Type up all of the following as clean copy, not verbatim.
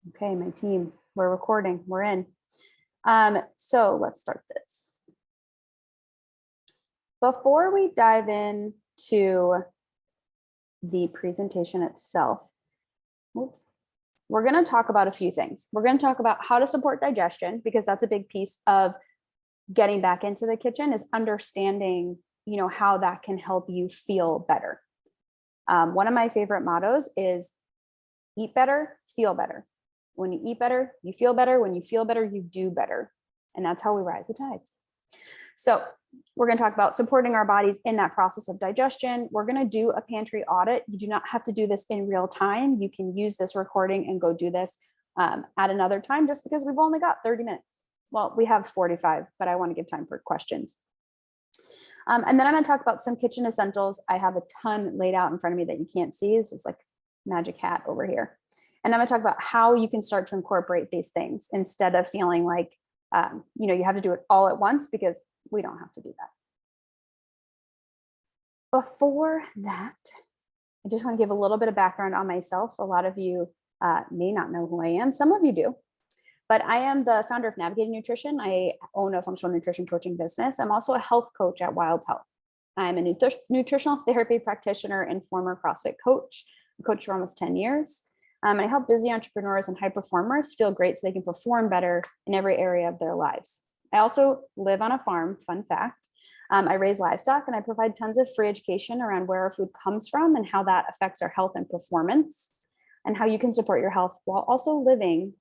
Okay, my team, we're recording, we're in. So let's start this. Before we dive into the presentation itself, we're going to talk about a few things. We're going to talk about how to support digestion, because that's a big piece of getting back into the kitchen, is understanding, how that can help you feel better. One of my favorite mottos is eat better, feel better. When you eat better, you feel better. When you feel better, you do better. And that's how we rise the tides. So we're going to talk about supporting our bodies in that process of digestion. We're going to do a pantry audit. You do not have to do this in real time. You can use this recording and go do this at another time, just because we've only got 30 minutes. Well, we have 45, but I want to give time for questions. And then I'm going to talk about some kitchen essentials. I have a ton laid out in front of me that you can't see. This is like magic hat over here. And I'm going to talk about how you can start to incorporate these things instead of feeling like, you have to do it all at once, because we don't have to do that. Before that, I just want to give a little bit of background on myself. A lot of you may not know who I am. Some of you do. But I am the founder of Navigating Nutrition. I own a functional nutrition coaching business. I'm also a health coach at Wild Health. I'm a nutritional therapy practitioner and former CrossFit coach. I coached for almost 10 years. And I help busy entrepreneurs and high performers feel great so they can perform better in every area of their lives. I also live on a farm, fun fact. I raise livestock, and I provide tons of free education around where our food comes from and how that affects our health and performance, and how you can support your health while also living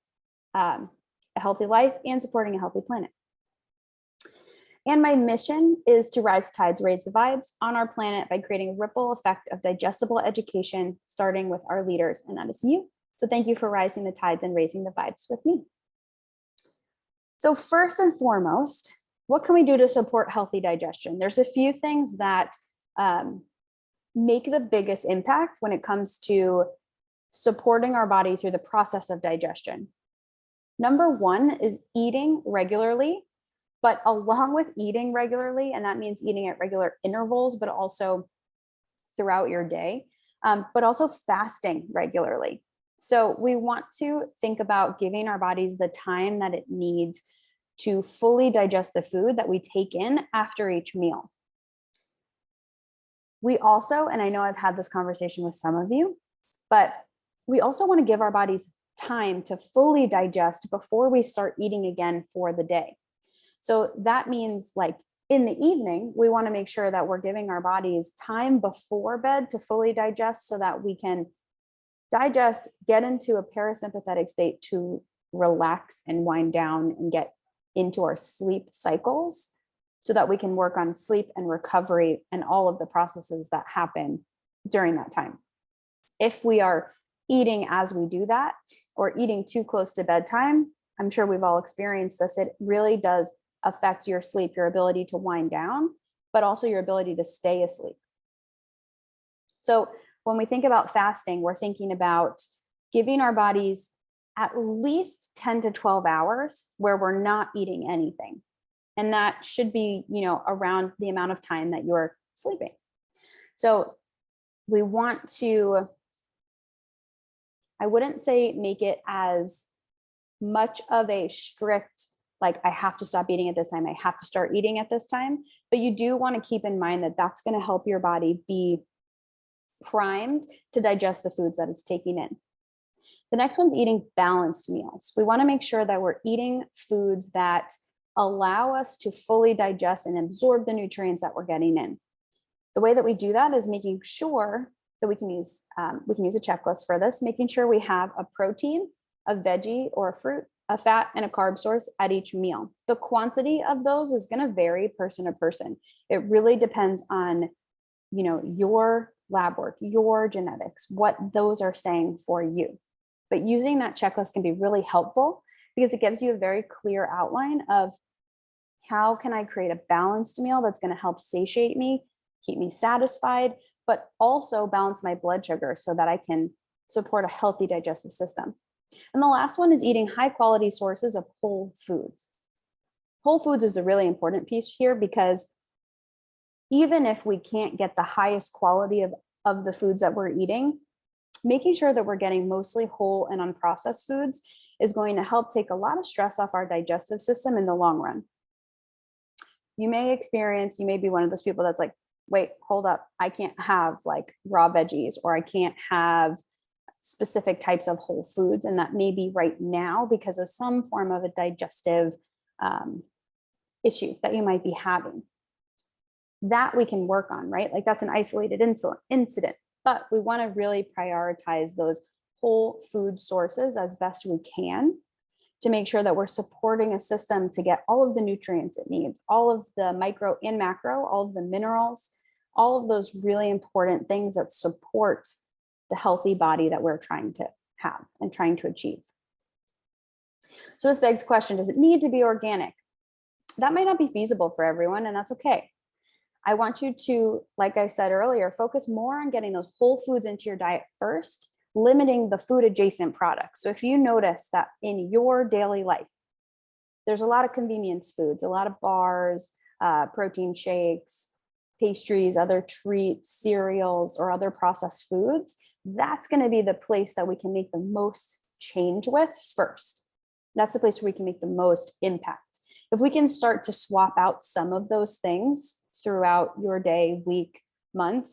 a healthy life and supporting a healthy planet. And my mission is to rise tides, raise the vibes on our planet by creating a ripple effect of digestible education, starting with our leaders, and that is you. So thank you for rising the tides and raising the vibes with me. So first and foremost, what can we do to support healthy digestion? There's a few things that make the biggest impact when it comes to supporting our body through the process of digestion. Number one is eating regularly, but along with eating regularly, and that means eating at regular intervals, but also throughout your day, but also fasting regularly. So we want to think about giving our bodies the time that it needs to fully digest the food that we take in after each meal. We also, and I know I've had this conversation with some of you, but we also want to give our bodies time to fully digest before we start eating again for the day. So that means, like, in the evening, we want to make sure that we're giving our bodies time before bed to fully digest, so that we can digest, get into a parasympathetic state to relax and wind down and get into our sleep cycles, so that we can work on sleep and recovery and all of the processes that happen during that time. If we are eating as we do that, or eating too close to bedtime, I'm sure we've all experienced this. It really does affect your sleep, your ability to wind down, but also your ability to stay asleep. So when we think about fasting, we're thinking about giving our bodies at least 10 to 12 hours where we're not eating anything. And that should be, around the amount of time that you're sleeping. So we want to, I wouldn't say make it as much of a strict, like, I have to stop eating at this time, I have to start eating at this time, but you do want to keep in mind that that's going to help your body be primed to digest the foods that it's taking in. The next one's eating balanced meals. We want to make sure that we're eating foods that allow us to fully digest and absorb the nutrients that we're getting in. The way that we do that is making sure that we can use a checklist for this, making sure we have a protein, a veggie or a fruit, a fat, and a carb source at each meal. The quantity of those is going to vary person to person. It really depends on, your lab work, your genetics, what those are saying for you. But using that checklist can be really helpful, because it gives you a very clear outline of how can I create a balanced meal that's going to help satiate me, keep me satisfied, but also balance my blood sugar so that I can support a healthy digestive system. And the last one is eating high quality sources of whole foods. Whole foods is the really important piece here, because even if we can't get the highest quality of the foods that we're eating, making sure that we're getting mostly whole and unprocessed foods is going to help take a lot of stress off our digestive system in the long run. You may be one of those people that's like, wait, hold up, I can't have like raw veggies, or I can't have specific types of whole foods. And that may be right now because of some form of a digestive issue that you might be having. That we can work on, right? Like that's an isolated incident, but we want to really prioritize those whole food sources as best we can to make sure that we're supporting a system to get all of the nutrients it needs, all of the micro and macro, all of the minerals, all of those really important things that support the healthy body that we're trying to have and trying to achieve. So this begs the question, does it need to be organic? That might not be feasible for everyone, and that's okay. I want you to, like I said earlier, focus more on getting those whole foods into your diet first, limiting the food adjacent products. So if you notice that in your daily life, there's a lot of convenience foods, a lot of bars, protein shakes, pastries, other treats, cereals, or other processed foods, that's going to be the place that we can make the most change with first. That's the place where we can make the most impact. If we can start to swap out some of those things throughout your day, week, month,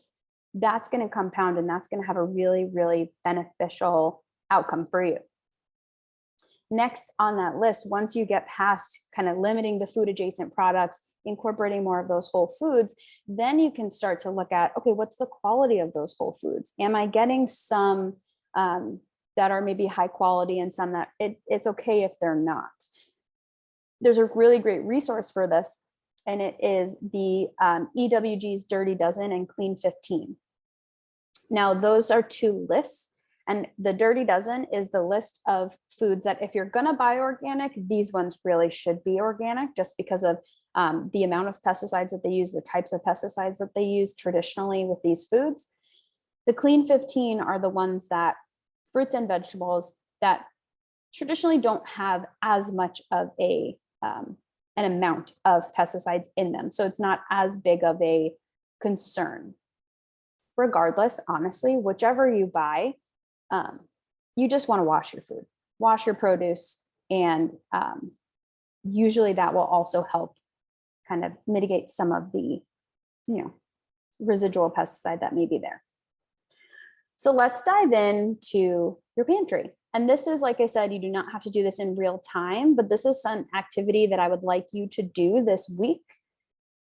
that's going to compound, and that's going to have a really, really beneficial outcome for you. Next on that list, once you get past kind of limiting the food adjacent products, incorporating more of those whole foods, then you can start to look at, okay, what's the quality of those whole foods? Am I getting some that are maybe high quality and some that it's okay if they're not? There's a really great resource for this, and it is the EWG's Dirty Dozen and Clean 15. Now, those are two lists, and the Dirty Dozen is the list of foods that if you're going to buy organic, these ones really should be organic just because of the amount of pesticides that they use, the types of pesticides that they use traditionally with these foods. The Clean 15 are the ones that fruits and vegetables that traditionally don't have as much of an amount of pesticides in them. So it's not as big of a concern. Regardless, honestly, whichever you buy, you just want to wash your food, wash your produce, and usually that will also help kind of mitigate some of the, residual pesticide that may be there. So let's dive into your pantry. And this is, like I said, you do not have to do this in real time, but this is an activity that I would like you to do this week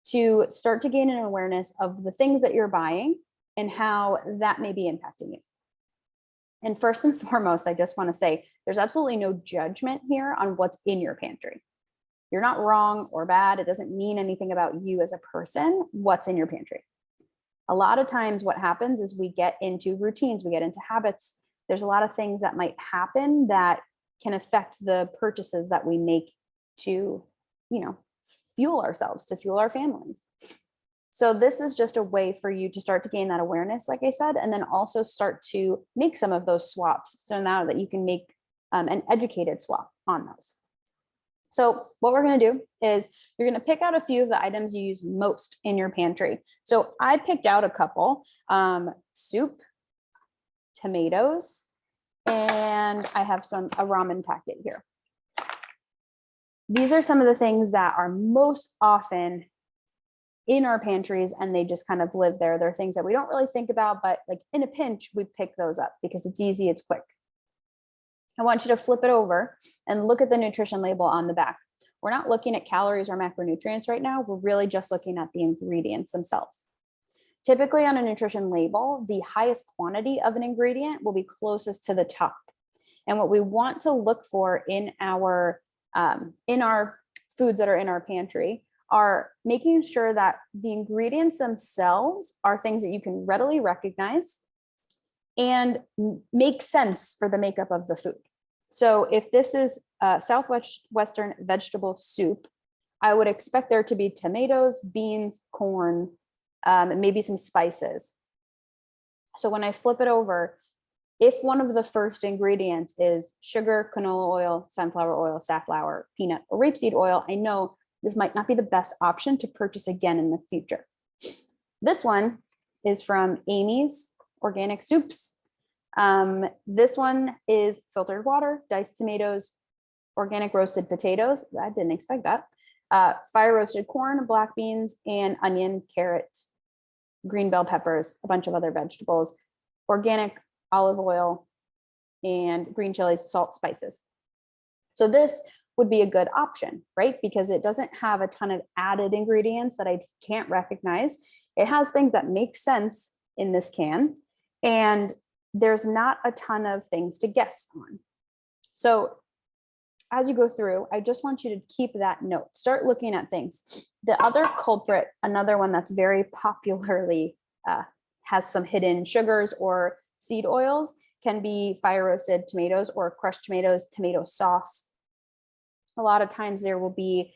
to start to gain an awareness of the things that you're buying and how that may be impacting you. And first and foremost, I just want to say there's absolutely no judgment here on what's in your pantry. You're not wrong or bad. It doesn't mean anything about you as a person, what's in your pantry. A lot of times what happens is we get into routines, we get into habits. There's a lot of things that might happen that can affect the purchases that we make to, fuel ourselves, to fuel our families. So this is just a way for you to start to gain that awareness, like I said, and then also start to make some of those swaps. So now that you can make an educated swap on those. So what we're going to do is you're going to pick out a few of the items you use most in your pantry. So I picked out a couple, soup, tomatoes, and I have a ramen packet here. These are some of the things that are most often in our pantries, and they just kind of live there. They're things that we don't really think about, but like in a pinch, we pick those up because it's easy, it's quick. I want you to flip it over and look at the nutrition label on the back. We're not looking at calories or macronutrients right now. We're really just looking at the ingredients themselves. Typically on a nutrition label, the highest quantity of an ingredient will be closest to the top. And what we want to look for in our foods that are in our pantry are making sure that the ingredients themselves are things that you can readily recognize and make sense for the makeup of the food. So if this is Southwestern vegetable soup, I would expect there to be tomatoes, beans, corn, and maybe some spices. So when I flip it over, if one of the first ingredients is sugar, canola oil, sunflower oil, safflower, peanut, or rapeseed oil, I know this might not be the best option to purchase again in the future. This one is from Amy's Organic Soups. This one is filtered water, diced tomatoes, organic roasted potatoes. I didn't expect that. Fire roasted corn, black beans, and onion, carrot, green bell peppers, a bunch of other vegetables, organic olive oil, and green chilies, salt, spices. So this would be a good option, right? Because it doesn't have a ton of added ingredients that I can't recognize. It has things that make sense in this can, and there's not a ton of things to guess on. So as you go through, I just want you to keep that note. Start looking at things. The other culprit, another one that's very popularly has some hidden sugars or seed oils, can be fire roasted tomatoes or crushed tomatoes, tomato sauce. A lot of times there will be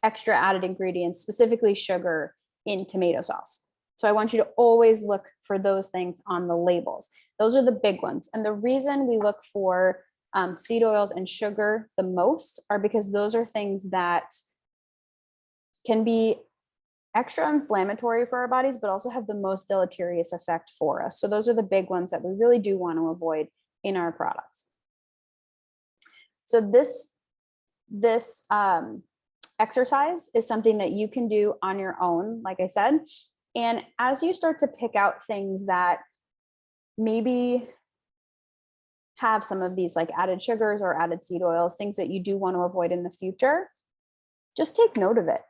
extra added ingredients, specifically sugar, in tomato sauce. So I want you to always look for those things on the labels. Those are the big ones. And the reason we look for seed oils and sugar the most are because those are things that can be extra inflammatory for our bodies, but also have the most deleterious effect for us. So those are the big ones that we really do want to avoid in our products. So this exercise is something that you can do on your own, like I said. And as you start to pick out things that maybe have some of these like added sugars or added seed oils, things that you do want to avoid in the future, just take note of it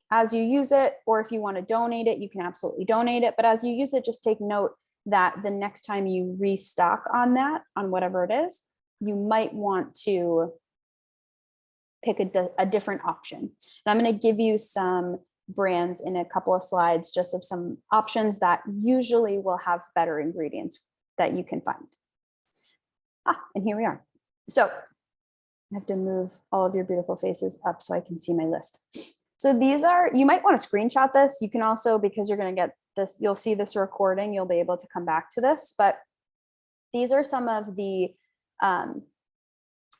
as you use it. Or if you want to donate it, you can absolutely donate it. But as you use it, just take note that the next time you restock on that, on whatever it is, you might want to pick a different option. And I'm going to give you some brands in a couple of slides, just of some options that usually will have better ingredients that you can find. And here we are. So I have to move all of your beautiful faces up so I can see my list. So these are, you might want to screenshot this. You can also, because you're going to get this, you'll see this recording, you'll be able to come back to this, but these are some of the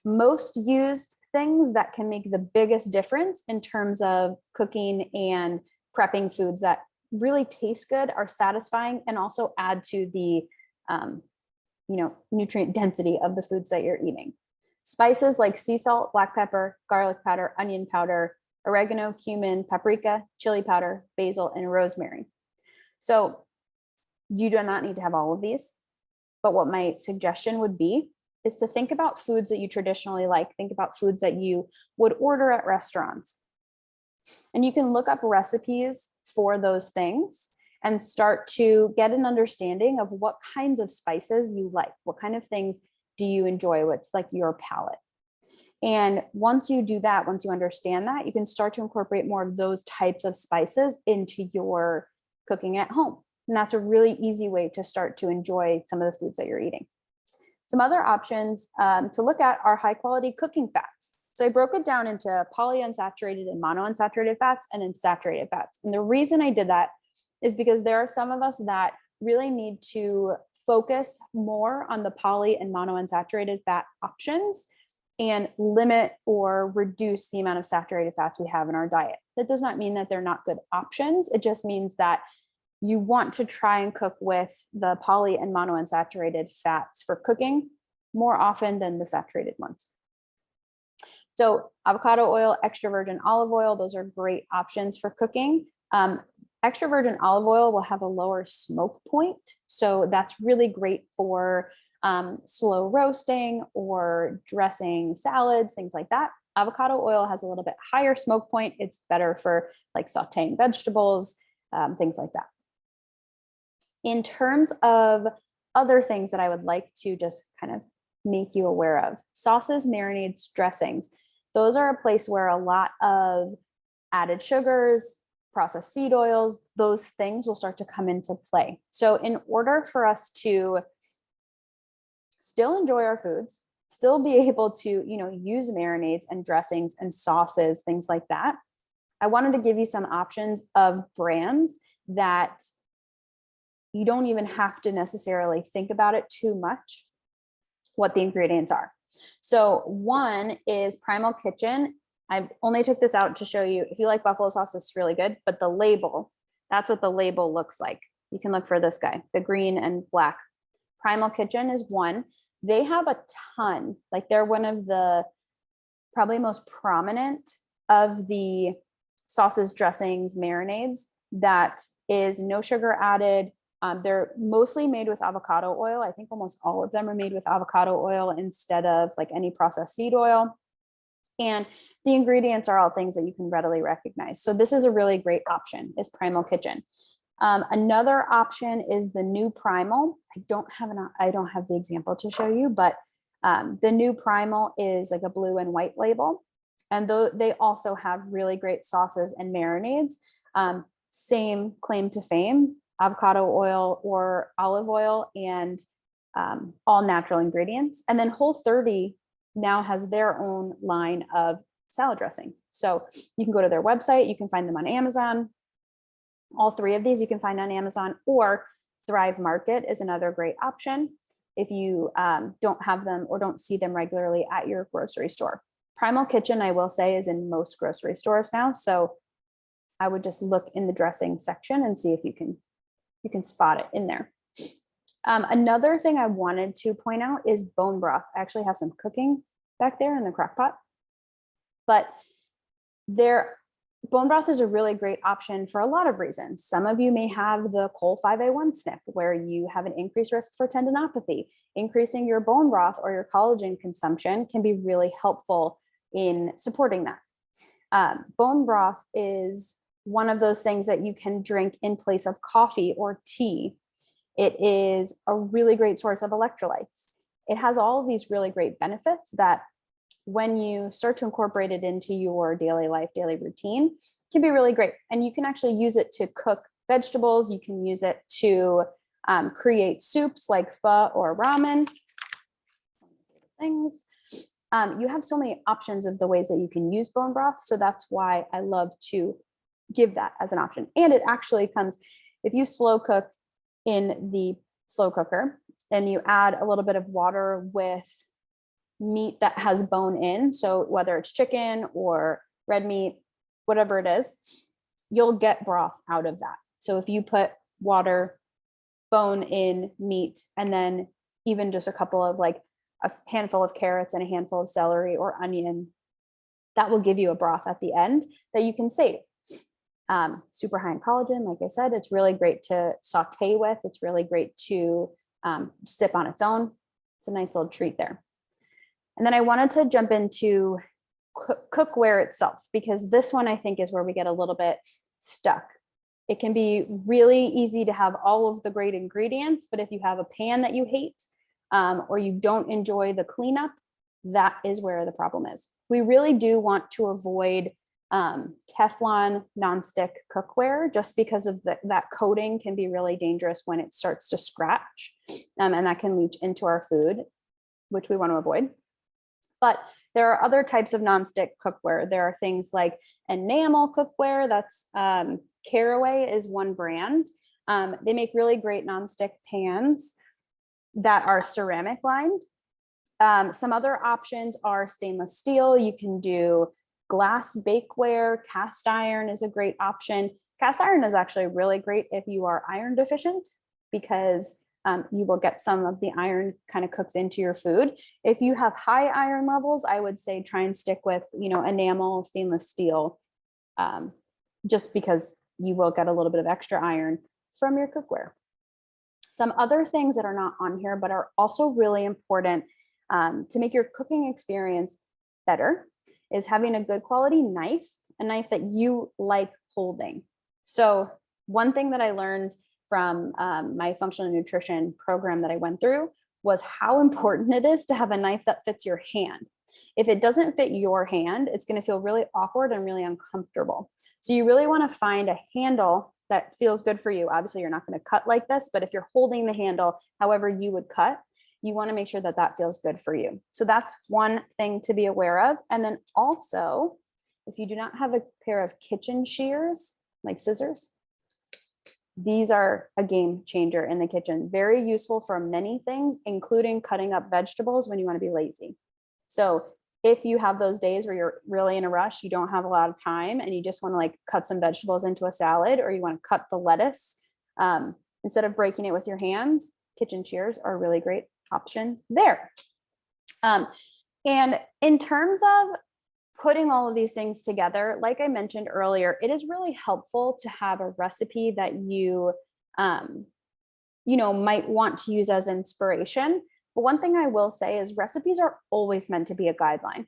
most used things that can make the biggest difference in terms of cooking and prepping foods that really taste good, are satisfying, and also add to the nutrient density of the foods that you're eating. Spices like sea salt, black pepper, garlic powder, onion powder, oregano, cumin, paprika, chili powder, basil, and rosemary. So you do not need to have all of these, but what my suggestion would be is to think about foods that you traditionally like. Think about foods that you would order at restaurants. And you can look up recipes for those things and start to get an understanding of what kinds of spices you like. What kind of things do you enjoy? What's like your palate? And once you do that, once you understand that, you can start to incorporate more of those types of spices into your cooking at home. And that's a really easy way to start to enjoy some of the foods that you're eating. Some other options to look at are high quality cooking fats. So I broke it down into polyunsaturated and monounsaturated fats and then saturated fats. And the reason I did that is because there are some of us that really need to focus more on the poly and monounsaturated fat options and limit or reduce the amount of saturated fats we have in our diet. That does not mean that they're not good options. It just means that you want to try and cook with the poly and monounsaturated fats for cooking more often than the saturated ones. So avocado oil, extra virgin olive oil, those are great options for cooking. Extra virgin olive oil will have a lower smoke point. So that's really great for slow roasting or dressing salads, things like that. Avocado oil has a little bit higher smoke point. It's better for like sauteing vegetables, things like that. In terms of other things that I would like to just kind of make you aware of, sauces, marinades, dressings, those are a place where a lot of added sugars, processed seed oils, those things will start to come into play. So in order for us to still enjoy our foods, still be able to, use marinades and dressings and sauces, things like that, I wanted to give you some options of brands that you don't even have to necessarily think about it too much, what the ingredients are. So one is Primal Kitchen. I only took this out to show you, if you like buffalo sauce, it's really good, but the label, that's what the label looks like. You can look for this guy, the green and black. Primal Kitchen is one. They have a ton, like they're one of the probably most prominent of the sauces, dressings, marinades that is no sugar added. They're mostly made with avocado oil. I think almost all of them are made with avocado oil instead of like any processed seed oil. And the ingredients are all things that you can readily recognize. So this is a really great option, is Primal Kitchen. Another option is the new Primal. I don't have the example to show you, but the new Primal is like a blue and white label. And they also have really great sauces and marinades. Same claim to fame, avocado oil or olive oil, and all natural ingredients. And then Whole30 now has their own line of salad dressings. So you can go to their website, you can find them on Amazon. All three of these you can find on Amazon, or Thrive Market is another great option if you don't have them or don't see them regularly at your grocery store. Primal Kitchen, I will say, is in most grocery stores now. So I would just look in the dressing section and see if you can spot it in there. Another thing I wanted to point out is bone broth. I actually have some cooking back there in the crock pot, but bone broth is a really great option for a lot of reasons. Some of you may have the Col5A1 SNP where you have an increased risk for tendinopathy. Increasing your bone broth or your collagen consumption can be really helpful in supporting that. Bone broth is one of those things that you can drink in place of coffee or tea. It is a really great source of electrolytes. It has all of these really great benefits that when you start to incorporate it into your daily life, daily routine, can be really great. And you can actually use it to cook vegetables. You can use it to create soups like pho or ramen. Things. You have so many options of the ways that you can use bone broth. So that's why I love to give that as an option. And it actually comes, if you slow cook in the slow cooker and you add a little bit of water with meat that has bone in, so whether it's chicken or red meat, whatever it is, you'll get broth out of that. So if you put water, bone in meat, and then even just a couple of like a handful of carrots and a handful of celery or onion, that will give you a broth at the end that you can save. Super high in collagen, like I said, it's really great to saute with. It's really great to sip on its own. It's a nice little treat there. And then I wanted to jump into cookware itself, because this one I think is where we get a little bit stuck. It can be really easy to have all of the great ingredients, but if you have a pan that you hate or you don't enjoy the cleanup, that is where the problem is. We really do want to avoid Teflon nonstick cookware, just because of that coating can be really dangerous when it starts to scratch, and that can leach into our food, which we want to avoid. But there are other types of nonstick cookware. There are things like enamel cookware. That's Caraway is one brand. They make really great nonstick pans that are ceramic lined. Some other options are stainless steel. You can do glass bakeware. Cast iron is a great option. Cast iron is actually really great if you are iron deficient, because you will get some of the iron kind of cooks into your food. If you have high iron levels, I would say try and stick with, enamel, stainless steel, just because you will get a little bit of extra iron from your cookware. Some other things that are not on here, but are also really important to make your cooking experience better, is having a good quality knife, a knife that you like holding. So one thing that I learned from my functional nutrition program that I went through was how important it is to have a knife that fits your hand. If it doesn't fit your hand, it's going to feel really awkward and really uncomfortable. So you really want to find a handle that feels good for you. Obviously, you're not going to cut like this, but if you're holding the handle however you would cut, you want to make sure that that feels good for you. So that's one thing to be aware of. And then also, if you do not have a pair of kitchen shears, like scissors, these are a game changer in the kitchen. Very useful for many things, including cutting up vegetables when you want to be lazy. So if you have those days where you're really in a rush, you don't have a lot of time, and you just want to like cut some vegetables into a salad, or you want to cut the lettuce, instead of breaking it with your hands, kitchen shears are a really great option there. And in terms of putting all of these things together, like I mentioned earlier, it is really helpful to have a recipe that you might want to use as inspiration. But one thing I will say is recipes are always meant to be a guideline.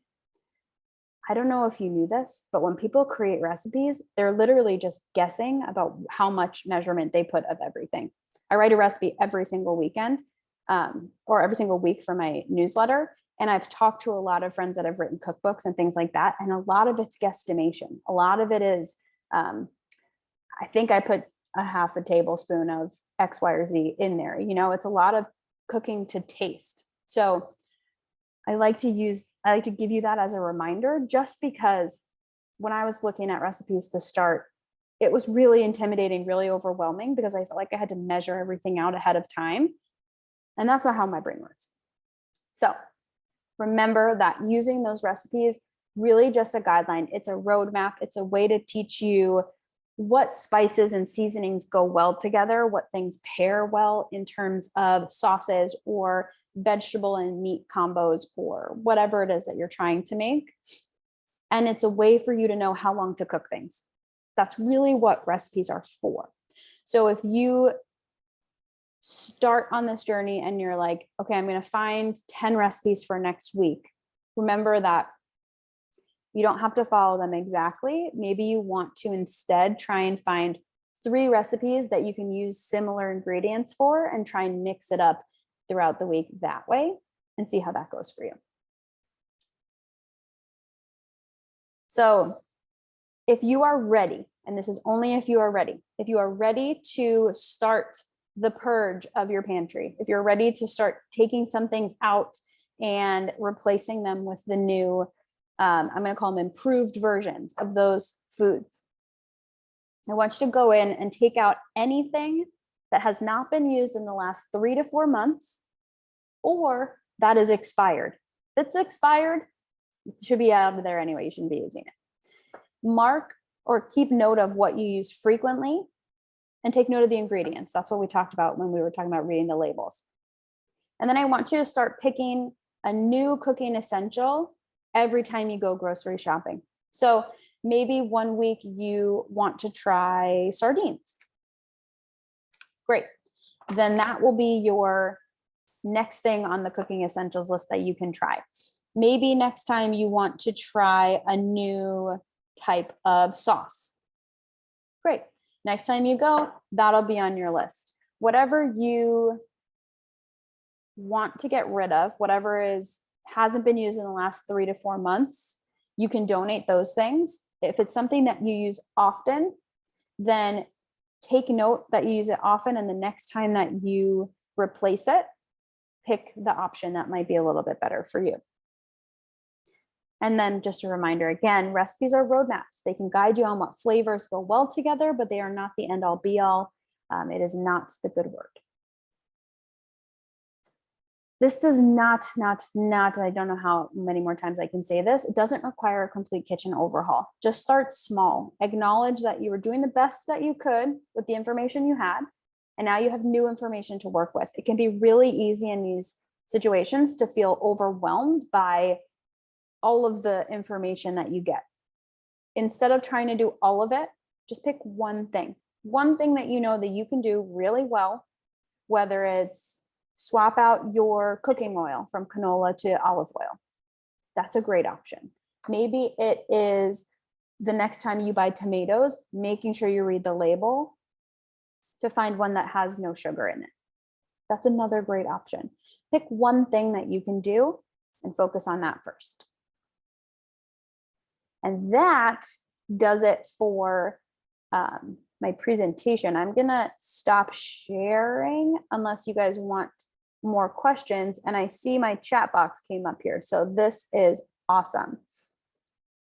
I don't know if you knew this, but when people create recipes, they're literally just guessing about how much measurement they put of everything. I write a recipe every single weekend or every single week for my newsletter. And I've talked to a lot of friends that have written cookbooks and things like that. And a lot of it's guesstimation. A lot of it is, I think I put a half a tablespoon of X, Y, or Z in there. It's a lot of cooking to taste. So I like to give you that as a reminder, just because when I was looking at recipes to start, it was really intimidating, really overwhelming, because I felt like I had to measure everything out ahead of time. And that's not how my brain works. So remember that using those recipes, really just a guideline. It's a roadmap. It's a way to teach you what spices and seasonings go well together, what things pair well in terms of sauces or vegetable and meat combos or whatever it is that you're trying to make. And it's a way for you to know how long to cook things. That's really what recipes are for. So if you start on this journey and you're like, okay, I'm going to find 10 recipes for next week, remember that you don't have to follow them exactly. Maybe you want to instead try and find 3 recipes that you can use similar ingredients for and try and mix it up throughout the week that way and see how that goes for you. So if you are ready, and this is only if you are ready to start the purge of your pantry, if you're ready to start taking some things out and replacing them with the new, I'm going to call them improved versions of those foods, I want you to go in and take out anything that has not been used in the last 3 to 4 months or that is expired. If it's expired, it should be out of there anyway. You shouldn't be using it. Mark or keep note of what you use frequently and take note of the ingredients. That's what we talked about when we were talking about reading the labels. And then I want you to start picking a new cooking essential every time you go grocery shopping. So maybe one week you want to try sardines. Great. Then that will be your next thing on the cooking essentials list that you can try. Maybe next time you want to try a new type of sauce. Great. Next time you go, that'll be on your list. Whatever you want to get rid of, whatever hasn't been used in the last 3 to 4 months, you can donate those things. If it's something that you use often, then take note that you use it often, and the next time that you replace it, pick the option that might be a little bit better for you. And then just a reminder, again, recipes are roadmaps. They can guide you on what flavors go well together, but they are not the end all be all. It is not the good word. This does not, I don't know how many more times I can say this. It doesn't require a complete kitchen overhaul. Just start small. Acknowledge that you were doing the best that you could with the information you had. And now you have new information to work with. It can be really easy in these situations to feel overwhelmed by all of the information that you get. Instead of trying to do all of it, just pick one thing that you know that you can do really well, whether it's swap out your cooking oil from canola to olive oil. That's a great option. Maybe it is the next time you buy tomatoes, making sure you read the label to find one that has no sugar in it. That's another great option. Pick one thing that you can do and focus on that first. And that does it for my presentation. I'm gonna stop sharing unless you guys want more questions. And I see my chat box came up here. So this is awesome.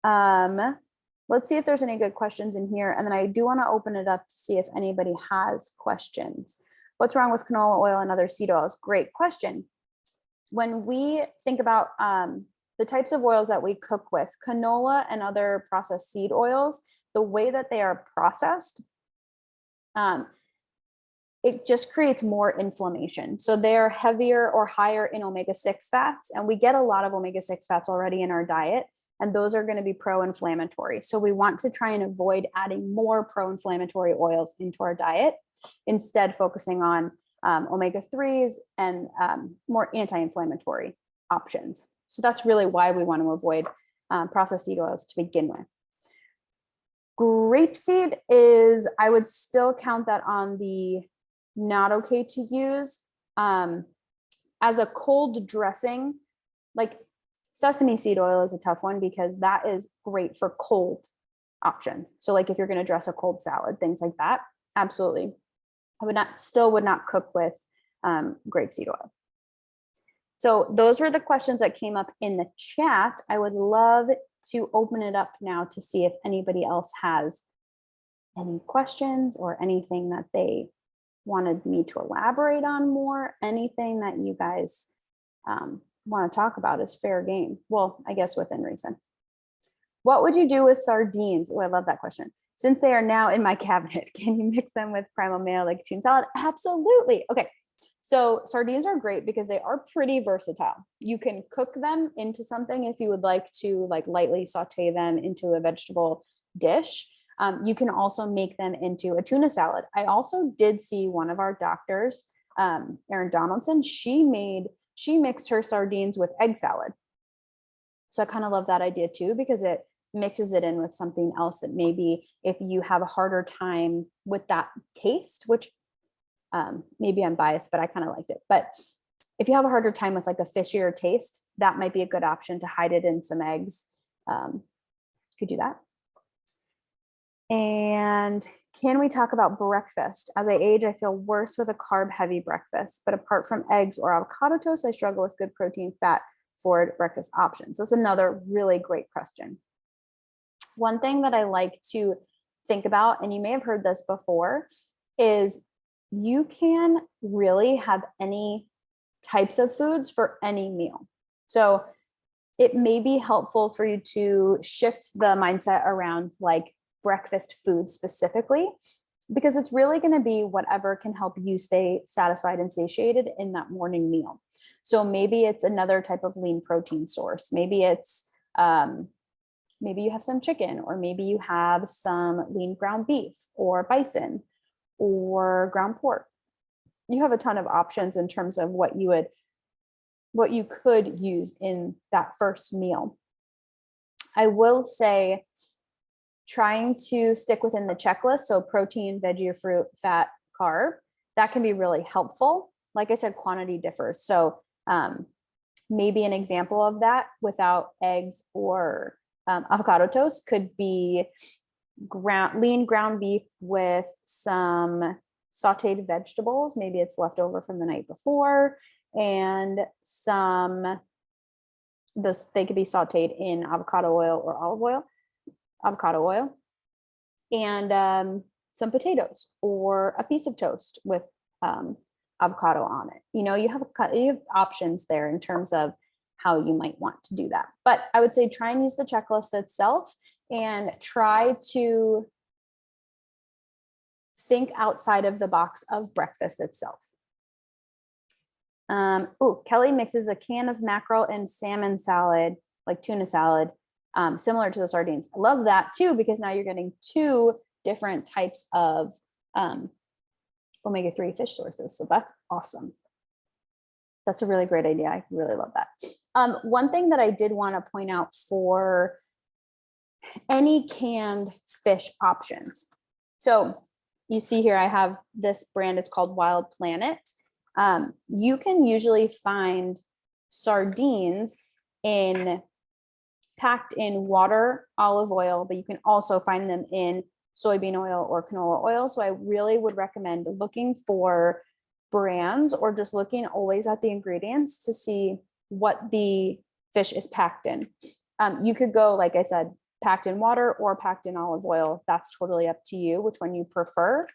Let's see if there's any good questions in here. And then I do want to open it up to see if anybody has questions. What's wrong with canola oil and other seed oils? Great question. When we think about the types of oils that we cook with, canola and other processed seed oils, the way that they are processed, it just creates more inflammation. So they're heavier or higher in omega-6 fats, and we get a lot of omega-6 fats already in our diet, and those are going to be pro-inflammatory. So we want to try and avoid adding more pro-inflammatory oils into our diet, instead focusing on omega-3s and more anti-inflammatory options. So that's really why we want to avoid processed seed oils to begin with. Grapeseed is, I would still count that on the not okay to use. As a cold dressing, like sesame seed oil is a tough one because that is great for cold options. So like if you're going to dress a cold salad, things like that, absolutely. I would not cook with grapeseed oil. So those were the questions that came up in the chat. I would love to open it up now to see if anybody else has any questions or anything that they wanted me to elaborate on more. Anything that you guys want to talk about is fair game. Well, I guess within reason. What would you do with sardines? Oh, I love that question. Since they are now in my cabinet, can you mix them with Primal Mayo like tuna salad? Absolutely. Okay. So sardines are great because they are pretty versatile. You can cook them into something if you would like to, like lightly saute them into a vegetable dish. You can also make them into a tuna salad. I also did see one of our doctors, Erin Donaldson, she mixed her sardines with egg salad. So I kind of love that idea too, because it mixes it in with something else that maybe if you have a harder time with that taste, which maybe I'm biased, but I kind of liked it. But if you have a harder time with like a fishier taste, that might be a good option to hide it in some eggs. Could do that. And can we talk about breakfast? As I age, I feel worse with a carb heavy breakfast, but apart from eggs or avocado toast, I struggle with good protein, fat forward breakfast options. That's another really great question. One thing that I like to think about, and you may have heard this before, is you can really have any types of foods for any meal. So it may be helpful for you to shift the mindset around like breakfast food specifically, because it's really going to be whatever can help you stay satisfied and satiated in that morning meal. So maybe it's another type of lean protein source. Maybe it's, maybe you have some chicken, or maybe you have some lean ground beef or bison or ground pork. You have a ton of options in terms of what you could use in that first meal. I will say, trying to stick within the checklist, so protein, veggie or fruit, fat, carb, that can be really helpful. Like I said, quantity differs. So maybe an example of that without eggs or avocado toast could be lean ground beef with some sauteed vegetables. Maybe it's left over from the night before, and they could be sauteed in avocado oil or olive oil. Avocado oil, and some potatoes or a piece of toast with avocado on it. You know, you have options there in terms of how you might want to do that. But I would say try and use the checklist itself and try to think outside of the box of breakfast itself. Kelly mixes a can of mackerel and salmon salad, like tuna salad, similar to the sardines. I love that too, because now you're getting two different types of omega-3 fish sources. So that's awesome. That's a really great idea. I really love that. One thing that I did want to point out for any canned fish options. So you see here, I have this brand, it's called Wild Planet. You can usually find sardines packed in water, olive oil, but you can also find them in soybean oil or canola oil. So I really would recommend looking for brands or just looking always at the ingredients to see what the fish is packed in. You could go, like I said, packed in water or packed in olive oil. That's totally up to you, which one you prefer.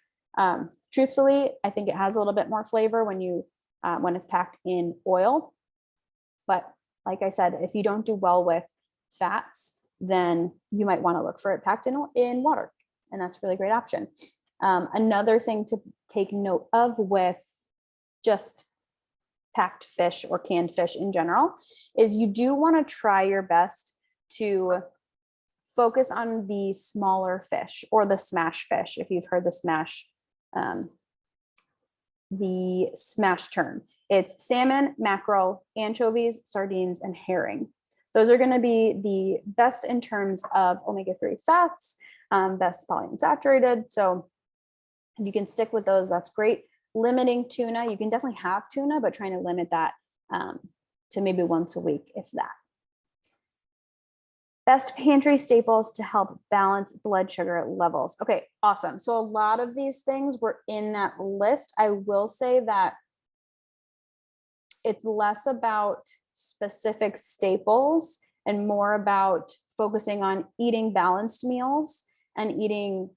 Truthfully, I think it has a little bit more flavor when it's packed in oil. But like I said, if you don't do well with fats, then you might want to look for it packed in water. And that's a really great option. Another thing to take note of with just packed fish or canned fish in general is you do want to try your best to focus on the smaller fish or the smash fish. If you've heard the smash term, it's salmon, mackerel, anchovies, sardines, and herring. Those are going to be the best in terms of omega-3 fats, best polyunsaturated. So if you can stick with those, that's great. Limiting tuna, you can definitely have tuna, but trying to limit that to maybe once a week, if that. Best pantry staples to help balance blood sugar levels. Okay, awesome. So a lot of these things were in that list. I will say that it's less about specific staples and more about focusing on eating balanced meals and eating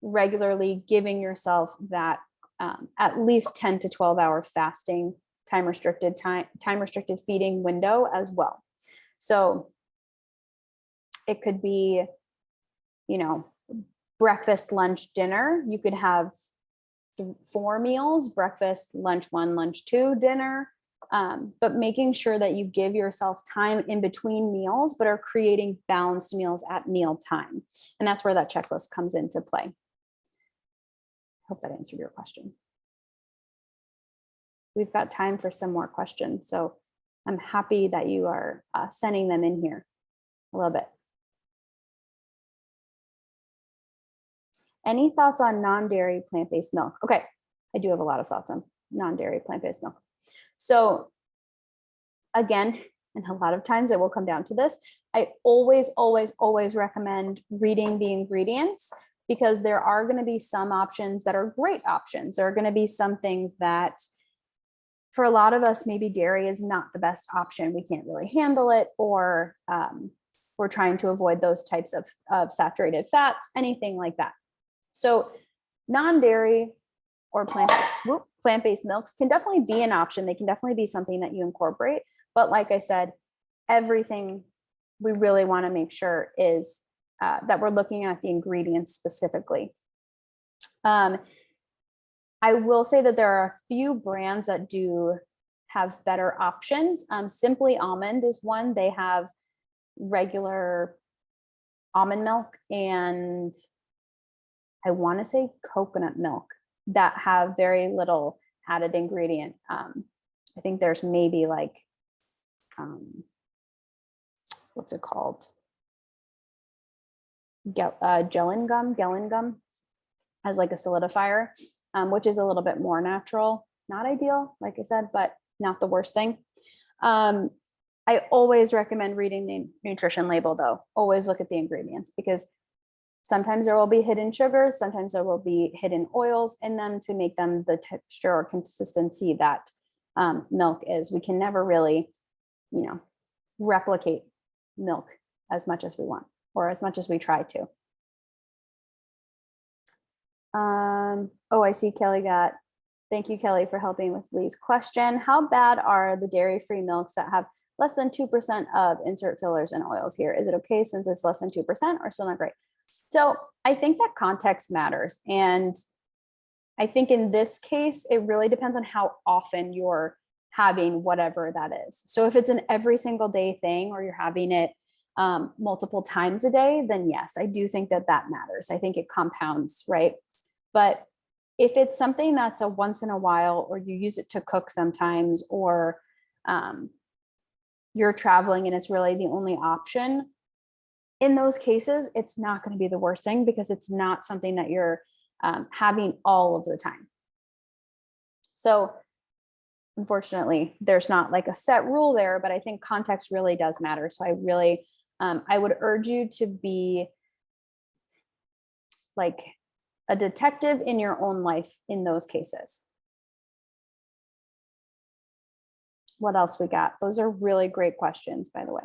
regularly, giving yourself that at least 10 to 12 hour fasting, time restricted feeding window as well. So it could be, breakfast, lunch, dinner. You could have 4 meals: breakfast, lunch 1, lunch 2, dinner. But making sure that you give yourself time in between meals, but are creating balanced meals at meal time. And that's where that checklist comes into play. Hope that answered your question. We've got time for some more questions, so I'm happy that you are sending them in here a little bit. Any thoughts on non-dairy plant-based milk? Okay, I do have a lot of thoughts on non-dairy plant-based milk. So again, and a lot of times it will come down to this, I always recommend reading the ingredients, because there are going to be some options that are great options. There are going to be some things that for a lot of us, maybe dairy is not the best option. We can't really handle it, or we're trying to avoid those types of saturated fats, anything like that. So non-dairy or plant-based milks can definitely be an option. They can definitely be something that you incorporate. But like I said, everything we really want to make sure is that we're looking at the ingredients specifically. I will say that there are a few brands that do have better options. Simply Almond is one. They have regular almond milk and I want to say coconut milk that have very little added ingredient. I think there's maybe like, what's it called? Gellan gum as like a solidifier, which is a little bit more natural. Not ideal, like I said, but not the worst thing. I always recommend reading the nutrition label though. Always look at the ingredients, because sometimes there will be hidden sugars, sometimes there will be hidden oils in them to make them the texture or consistency that milk is. We can never really, replicate milk as much as we want, or as much as we try to. I see Kelly thank you, Kelly, for helping with Lee's question. How bad are the dairy-free milks that have less than 2% of insert fillers and oils here? Is it okay since it's less than 2% or still not great? So I think that context matters. And I think in this case, it really depends on how often you're having whatever that is. So if it's an every single day thing, or you're having it multiple times a day, then yes, I do think that matters. I think it compounds, right? But if it's something that's a once in a while, or you use it to cook sometimes, or you're traveling and it's really the only option, in those cases, it's not going to be the worst thing, because it's not something that you're having all of the time. So unfortunately, there's not like a set rule there, but I think context really does matter. So I really, I would urge you to be like a detective in your own life in those cases. What else we got? Those are really great questions, by the way.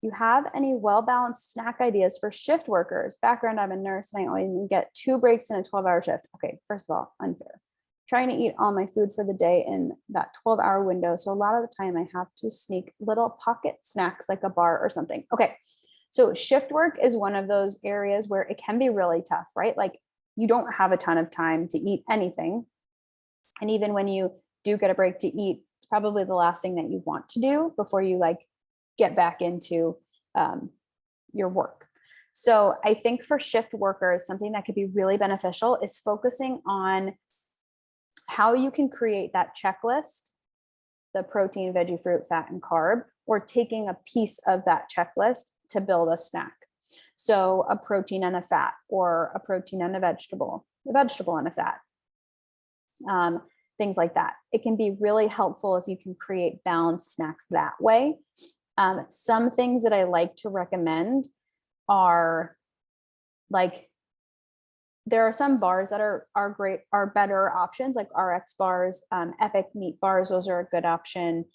Do you have any well-balanced snack ideas for shift workers? Background, I'm a nurse and I only get 2 breaks in a 12-hour shift. Okay, first of all, unfair. Trying to eat all my food for the day in that 12-hour window. So a lot of the time I have to sneak little pocket snacks like a bar or something. Okay, So shift work is one of those areas where it can be really tough, right? Like you don't have a ton of time to eat anything. And even when you do get a break to eat, it's probably the last thing that you want to do before you like get back into your work. So I think for shift workers, something that could be really beneficial is focusing on how you can create that checklist, the protein, veggie, fruit, fat, and carb, or taking a piece of that checklist to build a snack. So a protein and a fat, or a protein and a vegetable and a fat. Things like that. It can be really helpful if you can create balanced snacks that way. Some things that I like to recommend are like, there are some bars that are great, are better options, like RX bars, Epic meat bars. Those are a good option.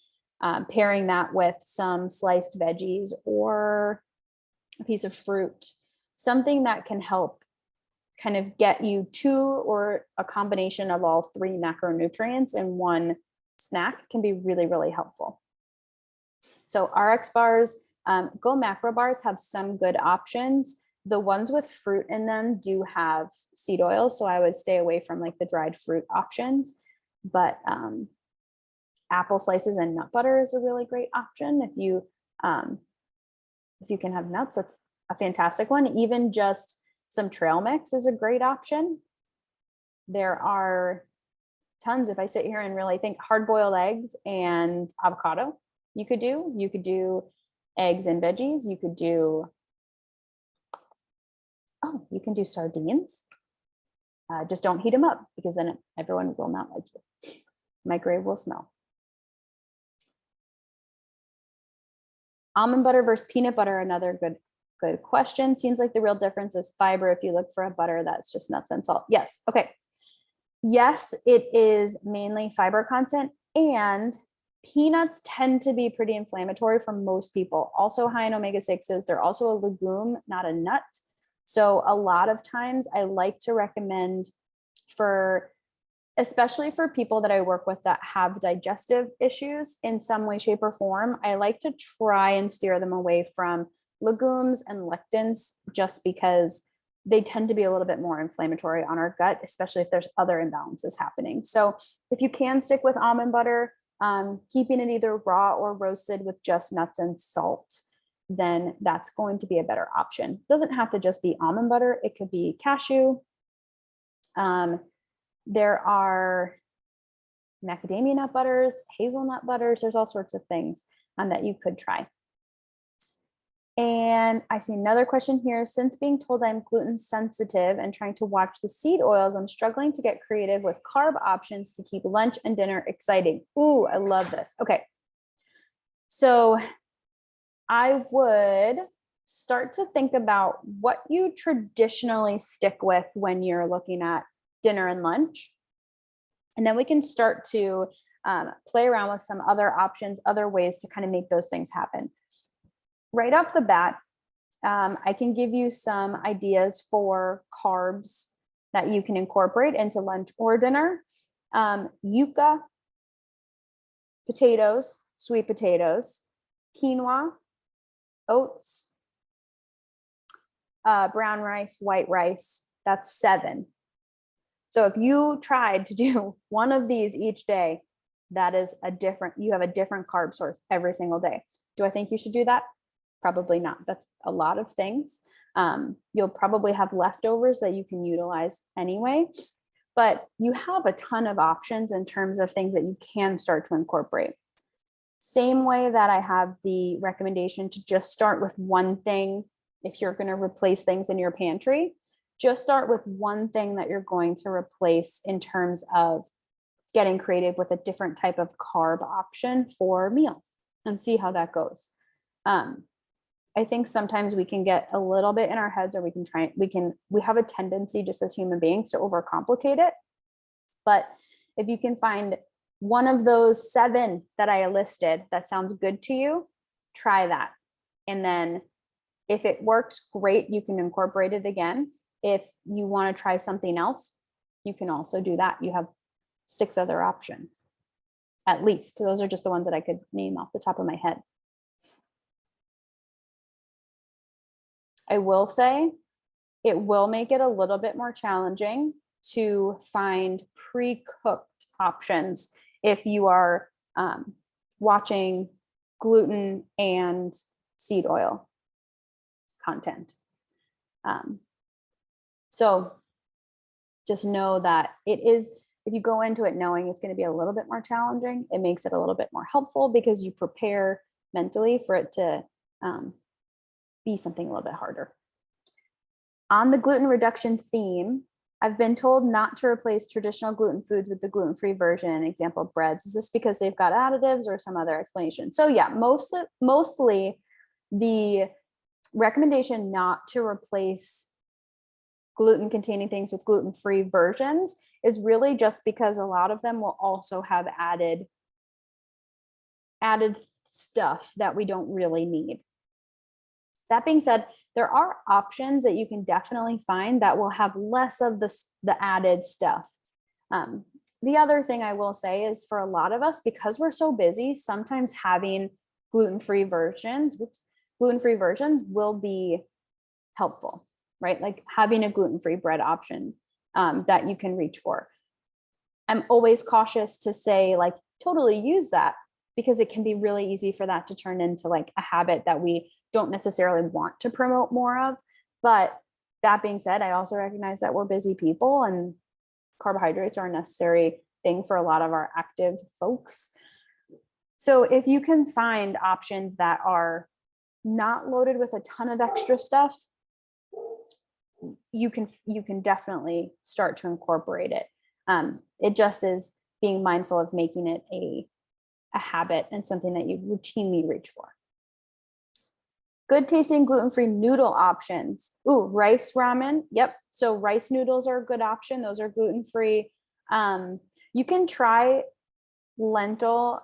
Pairing that with some sliced veggies or a piece of fruit, something that can help kind of get you two or a combination of all three macronutrients in one snack can be really, really helpful. So RX bars, Go Macro bars have some good options. The ones with fruit in them do have seed oil, so I would stay away from like the dried fruit options. But apple slices and nut butter is a really great option. If you can have nuts, that's a fantastic one. Even just some trail mix is a great option. There are tons. If I sit here and really think, hard-boiled eggs and avocado, you could do eggs and veggies. You can do sardines. Just don't heat them up, because then everyone will not like you. Microwave will smell. Almond butter versus peanut butter, another good question. Seems like the real difference is fiber if you look for a butter that's just nuts and salt. Yes. Okay. Yes, it is mainly fiber content, and peanuts tend to be pretty inflammatory for most people. Also high in omega-6s. They're also a legume, not a nut. So a lot of times I like to recommend, especially for people that I work with that have digestive issues in some way, shape, or form, I like to try and steer them away from legumes and lectins, just because they tend to be a little bit more inflammatory on our gut, especially if there's other imbalances happening. So if you can stick with almond butter, keeping it either raw or roasted with just nuts and salt, then that's going to be a better option. It doesn't have to just be almond butter. It could be cashew. There are macadamia nut butters, hazelnut butters. There's all sorts of things that you could try. And I see another question here. Since being told I'm gluten sensitive and trying to watch the seed oils, I'm struggling to get creative with carb options to keep lunch and dinner exciting. Ooh, I love this. Okay. So I would start to think about what you traditionally stick with when you're looking at dinner and lunch. And then we can start to play around with some other options, other ways to kind of make those things happen. Right off the bat, I can give you some ideas for carbs that you can incorporate into lunch or dinner. Yuca, potatoes, sweet potatoes, quinoa, oats, brown rice, white rice. That's 7. So if you tried to do one of these each day, that is you have a different carb source every single day. Do I think you should do that? Probably not. That's a lot of things. You'll probably have leftovers that you can utilize anyway, but you have a ton of options in terms of things that you can start to incorporate. Same way that I have the recommendation to just start with one thing. If you're going to replace things in your pantry, just start with one thing that you're going to replace in terms of getting creative with a different type of carb option for meals and see how that goes. I think sometimes we can get a little bit in our heads, or we have a tendency just as human beings to overcomplicate it. But if you can find one of those 7 that I listed that sounds good to you, try that. And then if it works, great, you can incorporate it again. If you want to try something else, you can also do that. You have 6 other options, at least. Those are just the ones that I could name off the top of my head. I will say it will make it a little bit more challenging to find pre-cooked options if you are watching gluten and seed oil content. So just know that it is, if you go into it knowing it's going to be a little bit more challenging, it makes it a little bit more helpful because you prepare mentally for it to be something a little bit harder. On the gluten reduction theme, I've been told not to replace traditional gluten foods with the gluten-free version, example breads. Is this because they've got additives or some other explanation? So yeah, mostly the recommendation not to replace gluten-containing things with gluten-free versions is really just because a lot of them will also have added stuff that we don't really need. That being said, there are options that you can definitely find that will have less of the added stuff. The other thing I will say is for a lot of us, because we're so busy, sometimes having gluten-free versions will be helpful, right? Like having a gluten-free bread option that you can reach for. I'm always cautious to say like totally use that because it can be really easy for that to turn into like a habit that we don't necessarily want to promote more of. But that being said, I also recognize that we're busy people and carbohydrates are a necessary thing for a lot of our active folks. So if you can find options that are not loaded with a ton of extra stuff, you can definitely start to incorporate it. It just is being mindful of making it a habit and something that you routinely reach for. Good tasting gluten-free noodle options. Ooh, rice ramen. Yep. So rice noodles are a good option. Those are gluten-free. You can try lentil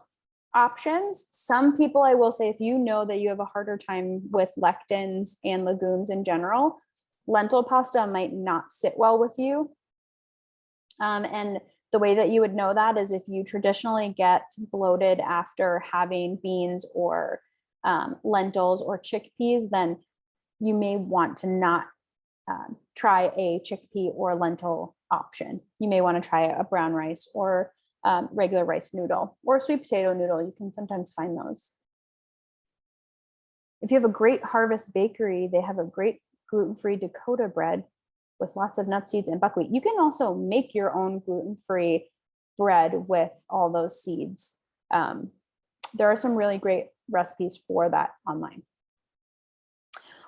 options. Some people, I will say, if you know that you have a harder time with lectins and legumes in general, lentil pasta might not sit well with you. And the way that you would know that is if you traditionally get bloated after having beans or lentils or chickpeas, then you may want to not try a chickpea or lentil option. You may want to try a brown rice or regular rice noodle or a sweet potato noodle. You can sometimes find those. If you have a Great Harvest Bakery, they have a great gluten-free Dakota bread with lots of nuts, seeds, and buckwheat. You can also make your own gluten-free bread with all those seeds. There are some really great recipes for that online.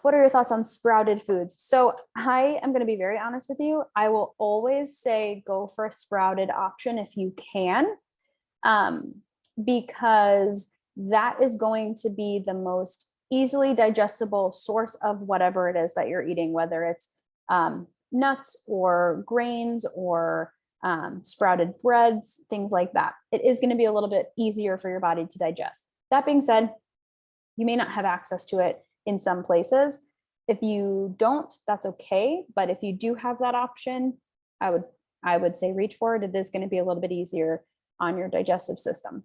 What are your thoughts on sprouted foods? So I am going to be very honest with you. I will always say go for a sprouted option if you can, because that is going to be the most easily digestible source of whatever it is that you're eating, whether it's nuts or grains or sprouted breads, things like that. It is going to be a little bit easier for your body to digest. That being said, you may not have access to it in some places. If you don't, that's okay. But if you do have that option, I would say reach for it. It is going to be a little bit easier on your digestive system.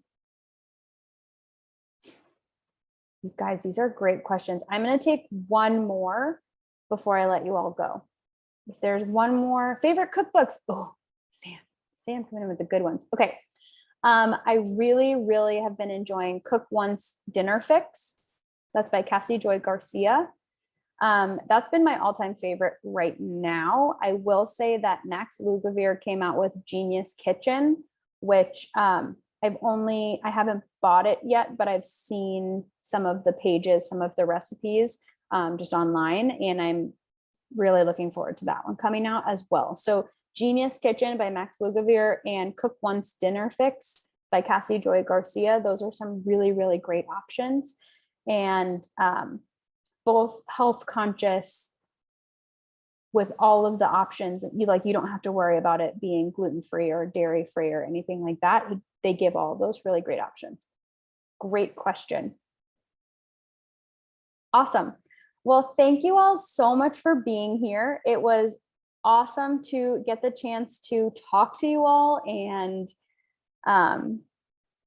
You guys, these are great questions. I'm going to take one more before I let you all go. If there's one more, favorite cookbooks. Oh, Sam coming in with the good ones. Okay. I really have been enjoying Cook Once Dinner Fix. That's by Cassie Joy Garcia. That's been my all-time favorite right now. I will say that Max Lugavere came out with Genius Kitchen, which I haven't bought it yet, but I've seen some of the pages, some of the recipes just online, and I'm really looking forward to that one coming out as well. So Genius Kitchen by Max Lugavere and Cook Once Dinner Fix by Cassie Joy Garcia. Those are some really great options. And both health conscious with all of the options. You don't have to worry about it being gluten-free or dairy-free or anything like that. They give all those really great options. Great question. Awesome. Well, thank you all so much for being here. It was awesome to get the chance to talk to you all and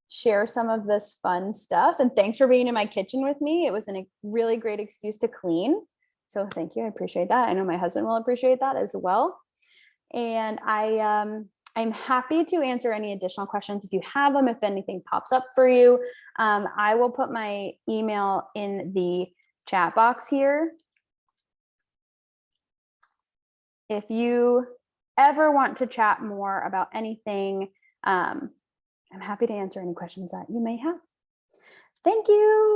share some of this fun stuff. And thanks for being in my kitchen with me. It was a really great excuse to clean. So thank you. I appreciate that. I know my husband will appreciate that as well. And I'm happy to answer any additional questions if you have them, if anything pops up for you. I will put my email in the chat box here. If you ever want to chat more about anything, I'm happy to answer any questions that you may have. Thank you.